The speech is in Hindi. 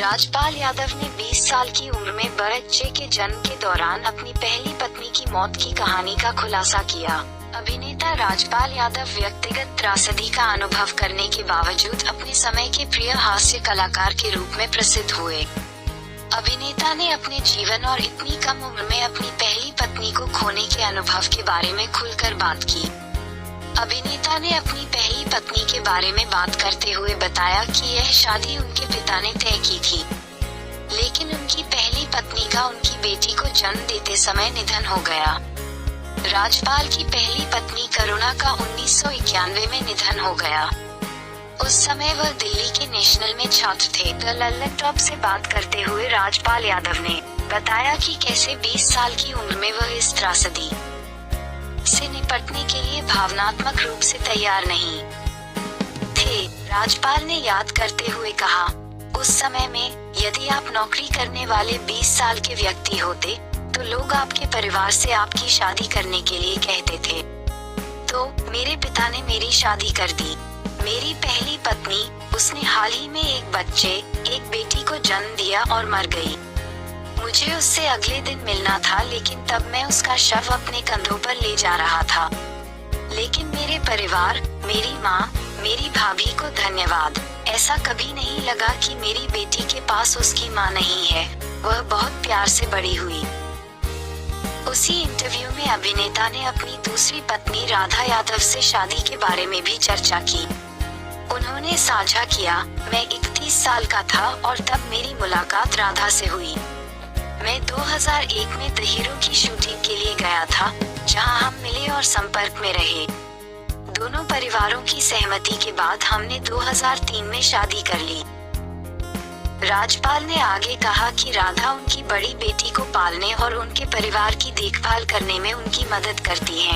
राजपाल यादव ने 20 साल की उम्र में बच्चे के जन्म के दौरान अपनी पहली पत्नी की मौत की कहानी का खुलासा किया। अभिनेता राजपाल यादव व्यक्तिगत त्रासदी का अनुभव करने के बावजूद अपने समय के प्रिय हास्य कलाकार के रूप में प्रसिद्ध हुए। अभिनेता ने अपने जीवन और इतनी कम उम्र में अपनी पहली पत्नी को खोने के अनुभव के बारे में खुलकर बात की। अभिनेता ने अपनी पहली पत्नी के बारे में बात करते हुए बताया कि यह शादी उनके पिता ने तय की थी, लेकिन उनकी पहली पत्नी का उनकी बेटी को जन्म देते समय निधन हो गया। राजपाल की पहली पत्नी करुणा का 1991 में निधन हो गया। उस समय वह दिल्ली के नेशनल में छात्र थे। द लल्लन टॉप से बात करते हुए राजपाल यादव ने बताया कि कैसे 20 साल की उम्र में वह इस त्रासदी से निपटने के लिए भावनात्मक रूप से तैयार नहीं थे। राजपाल ने याद करते हुए कहा, उस समय में यदि आप नौकरी करने वाले 20 साल के व्यक्ति होते तो लोग आपके परिवार से आपकी शादी करने के लिए कहते थे। तो मेरे पिता ने मेरी शादी कर दी। मेरी पहली पत्नी, उसने हाल ही में एक बच्चे, एक बेटी को जन्म दिया और मर गई। मुझे उससे अगले दिन मिलना था, लेकिन तब मैं उसका शव अपने कंधों पर ले जा रहा था। लेकिन मेरे परिवार, मेरी माँ, मेरी भाभी को धन्यवाद, ऐसा कभी नहीं लगा कि मेरी बेटी के पास उसकी माँ नहीं है। वह बहुत प्यार से बड़ी हुई। उसी इंटरव्यू में अभिनेता ने अपनी दूसरी पत्नी राधा यादव से शादी के बारे में भी चर्चा की। उन्होंने साझा किया, मैं 31 साल का था और तब मेरी मुलाकात राधा से हुई। मैं 2001 में द हीरो की शूटिंग के लिए गया था, जहां हम मिले और संपर्क में रहे। दोनों परिवारों की सहमति के बाद हमने 2003 में शादी कर ली। राजपाल ने आगे कहा कि राधा उनकी बड़ी बेटी को पालने और उनके परिवार की देखभाल करने में उनकी मदद करती है।